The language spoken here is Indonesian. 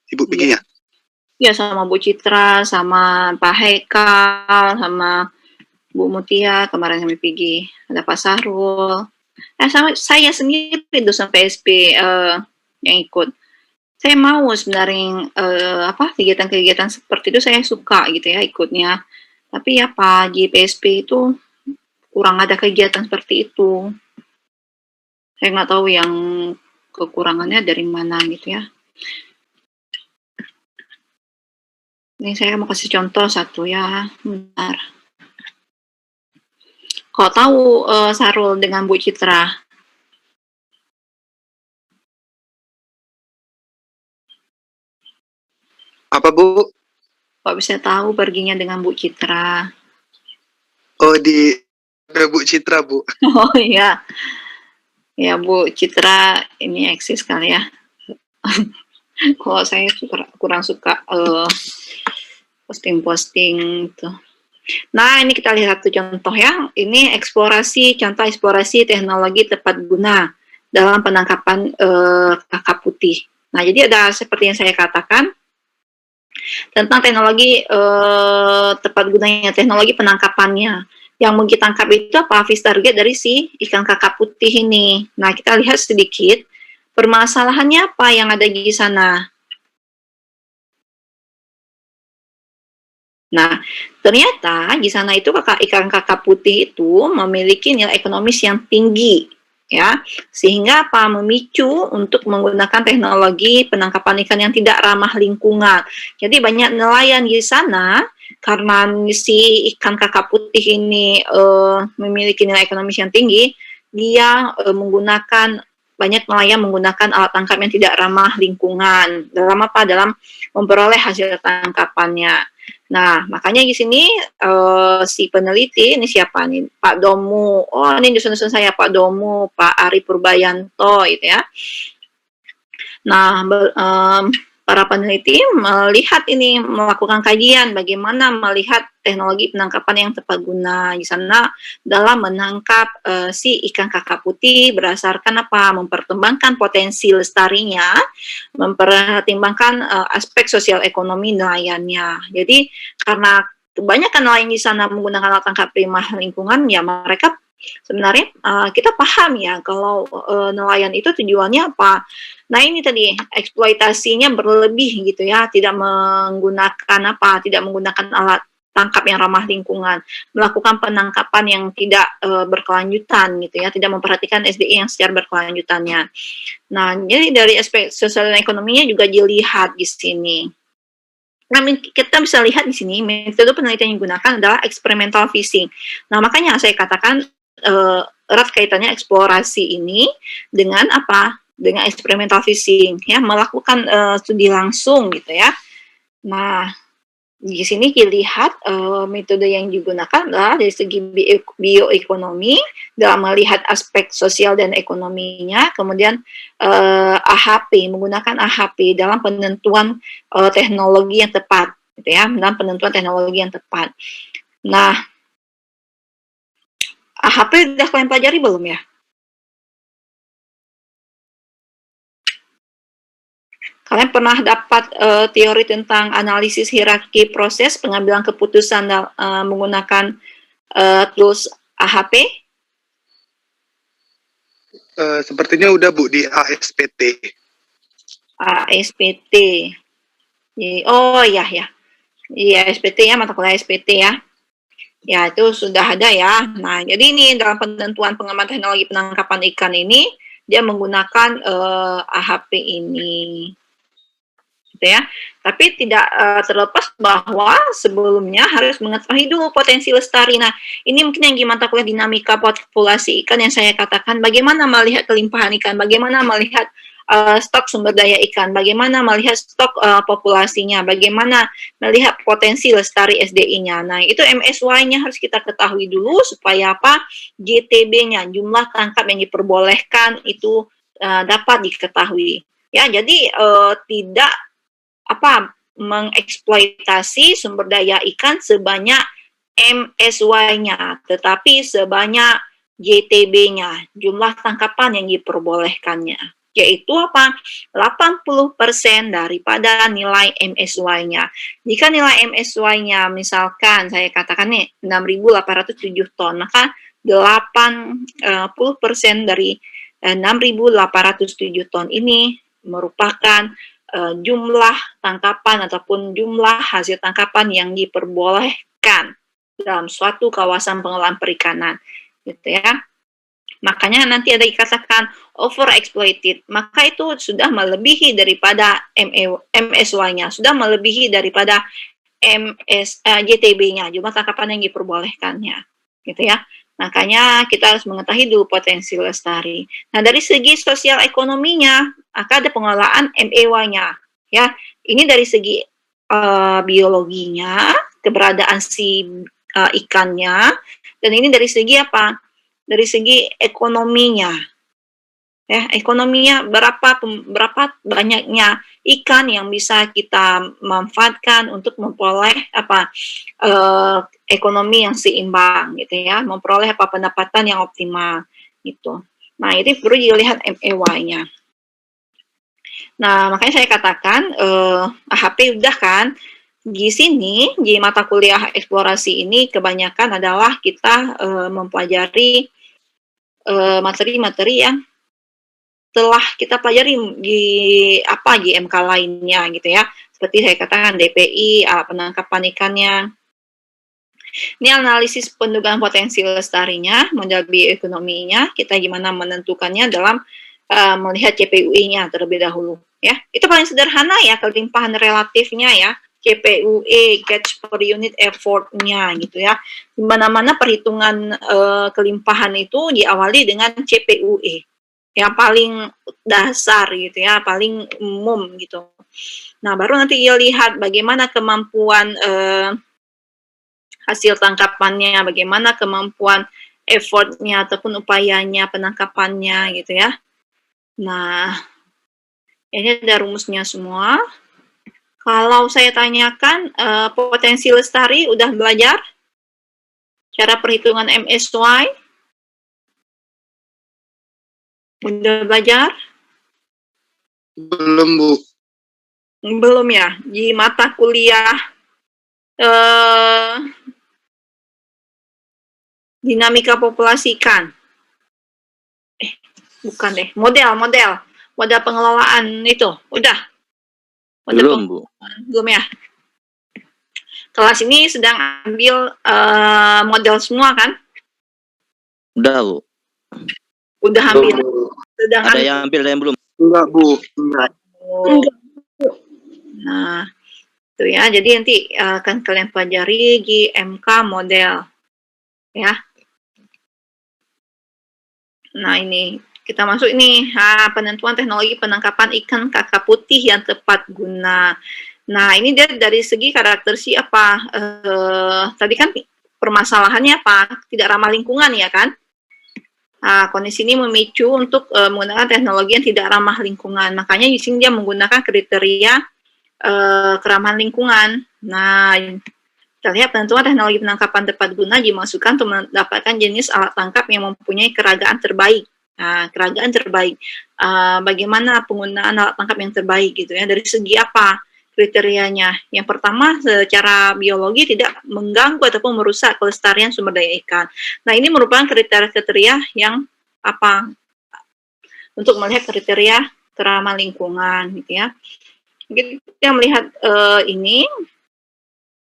Ibu Iya. perginya? Iya, sama Bu Citra, sama Pak Haikal, sama Bu Mutia, kemarin kami pergi, ada Pak Sahrul. Sama saya sendiri dosen PSP yang ikut. Saya mau sebenarnya kegiatan-kegiatan seperti itu saya suka gitu ya ikutnya. Tapi ya Pak di PSP itu kurang ada kegiatan seperti itu. Saya nggak tahu yang kekurangannya dari mana gitu ya. Ini saya mau kasih contoh satu ya, bentar. Kok tahu Sarul dengan Bu Citra? Apa Bu? Kok bisa tahu perginya dengan Bu Citra? Oh di Bu Citra Bu. Oh iya, ya Bu Citra ini eksis kali ya. Kalau saya kurang suka posting-posting itu. Nah, ini kita lihat satu contoh ya. Ini contoh eksplorasi teknologi tepat guna dalam penangkapan kakap putih. Nah, jadi ada seperti yang saya katakan tentang teknologi tepat gunanya, teknologi penangkapannya. Yang mau kita tangkap itu apa? Fish target dari si ikan kakap putih ini. Nah, kita lihat sedikit permasalahannya apa yang ada di sana. Nah, ternyata di sana itu ikan kakap putih itu memiliki nilai ekonomis yang tinggi, ya, sehingga apa memicu untuk menggunakan teknologi penangkapan ikan yang tidak ramah lingkungan. Jadi banyak nelayan di sana karena si ikan kakap putih ini memiliki nilai ekonomis yang tinggi, dia banyak nelayan menggunakan alat tangkap yang tidak ramah lingkungan dalam memperoleh hasil tangkapannya. Nah, makanya di sini si peneliti ini siapa nih? Pak Domu. Oh, ini dosen-dosen saya Pak Domu, Pak Ari Purbayanto gitu ya. Nah, para peneliti melakukan kajian bagaimana melihat teknologi penangkapan yang tepat guna di sana dalam menangkap si ikan kakap putih berdasarkan apa? Mempertimbangkan potensi lestarinya, mempertimbangkan aspek sosial ekonomi nelayannya. Jadi karena kebanyakan nelayan di sana menggunakan alat tangkap ramah lingkungan, ya mereka sebenarnya kita paham ya kalau nelayan itu tujuannya apa. Nah ini tadi eksploitasinya berlebih gitu ya, tidak menggunakan alat tangkap yang ramah lingkungan, melakukan penangkapan yang tidak berkelanjutan gitu ya, tidak memperhatikan SDI yang secara berkelanjutannya. Nah, jadi dari aspek sosial dan ekonominya juga dilihat di sini. Nah, kita bisa lihat di sini metode penelitian yang digunakan adalah experimental fishing. Nah, makanya saya katakan erat kaitannya eksplorasi ini dengan apa? Dengan experimental fishing, ya, melakukan studi langsung gitu ya. Nah, di sini dilihat metode yang digunakan adalah dari segi bioekonomi dalam melihat aspek sosial dan ekonominya, kemudian menggunakan AHP dalam penentuan teknologi yang tepat, gitu ya, dalam penentuan teknologi yang tepat. Nah, AHP sudah kalian pelajari belum ya? Kalian pernah dapat teori tentang analisis hierarki proses pengambilan keputusan menggunakan tools AHP? Sepertinya udah Bu di ASPT. ASPT. Oh iya ya. Iya SPT ya, mata kuliah SPT ya. Ya itu sudah ada ya. Nah jadi ini dalam penentuan pengembangan teknologi penangkapan ikan ini dia menggunakan AHP ini. Gitu ya. Tapi tidak terlepas bahwa sebelumnya harus mengetahui dulu potensi lestari. Nah, ini mungkin yang di mata kuliah dinamika populasi ikan yang saya katakan, bagaimana melihat kelimpahan ikan, bagaimana melihat stok sumber daya ikan, bagaimana melihat stok populasinya, bagaimana melihat potensi lestari SDI-nya. Nah, itu MSY-nya harus kita ketahui dulu supaya apa? JTB-nya, jumlah tangkap yang diperbolehkan itu dapat diketahui. Ya, jadi tidak mengeksploitasi sumber daya ikan sebanyak MSY-nya, tetapi sebanyak JTB-nya, jumlah tangkapan yang diperbolehkannya. yaitu apa? 80% daripada nilai MSY-nya. Jika nilai MSY-nya misalkan saya katakan nih 6.807 ton, maka 80% dari 6.807 ton ini merupakan jumlah tangkapan ataupun jumlah hasil tangkapan yang diperbolehkan dalam suatu kawasan pengelolaan perikanan, gitu ya. Makanya nanti ada dikatakan overexploited, maka itu sudah melebihi daripada MSY-nya, sudah melebihi daripada JTB-nya, jumlah tangkapan yang diperbolehkannya, gitu ya. Makanya kita harus mengetahui dulu potensi lestari. Nah, dari segi sosial ekonominya, maka ada pengelolaan MEW-nya, ya. Ini dari segi biologinya, keberadaan si ikannya, dan ini dari segi apa? Dari segi ekonominya, ya, ekonominya berapa banyaknya ikan yang bisa kita manfaatkan untuk memperoleh ekonomi yang seimbang, gitu ya, memperoleh pendapatan yang optimal, gitu. Nah, itu perlu dilihat MEW-nya. Nah, makanya saya katakan AHP udah kan. Di sini di mata kuliah eksplorasi ini kebanyakan adalah kita mempelajari materi-materi yang telah kita pelajari di MK lainnya, gitu ya. Seperti saya katakan DPI, penangkapan ikannya. Ini analisis pendugaan potensi lestarinya, model bioekonominya, kita gimana menentukannya dalam melihat CPUE-nya terlebih dahulu, ya. Itu paling sederhana ya, kelimpahan relatifnya ya. CPUE, catch per unit effort-nya, gitu ya. Di mana-mana perhitungan kelimpahan itu diawali dengan CPUE, yang paling dasar, gitu ya, paling umum, gitu. Nah, baru nanti ia lihat bagaimana kemampuan hasil tangkapannya, bagaimana kemampuan effort-nya ataupun upayanya penangkapannya, gitu ya. Nah, ini ada rumusnya semua. Kalau saya tanyakan potensi lestari udah belajar cara perhitungan MSY? Udah belajar? Belum, Bu. Belum ya? Di mata kuliah dinamika populasi ikan. Bukan deh. Model pengelolaan itu. Udah? Belum, Bu. Belum ya? Kelas ini sedang ambil model semua kan? Udah, Bu. Udah ambil. Sedang Ada ambil. yang ambil, ada yang belum. Enggak, Bu. Enggak. Nah, itu ya. Jadi nanti akan kalian pelajari GMK model. Ya. Nah, ini kita masuk ini penentuan teknologi penangkapan ikan kakap putih yang tepat guna. Nah, ini dia dari segi karakteristik apa? Tadi kan permasalahannya apa? Tidak ramah lingkungan ya kan? Kondisi ini memicu untuk menggunakan teknologi yang tidak ramah lingkungan. Makanya di sini dia menggunakan kriteria keramahan lingkungan. Nah, kita lihat penentuan teknologi penangkapan tepat guna dimasukkan untuk mendapatkan jenis alat tangkap yang mempunyai keragaan terbaik. Keragaan terbaik. Bagaimana penggunaan alat tangkap yang terbaik gitu ya? Dari segi apa kriterianya? Yang pertama, secara biologi tidak mengganggu ataupun merusak kelestarian sumber daya ikan. Nah, ini merupakan kriteria-kriteria yang apa? Untuk melihat kriteria keramah lingkungan gitu ya. Kita melihat ini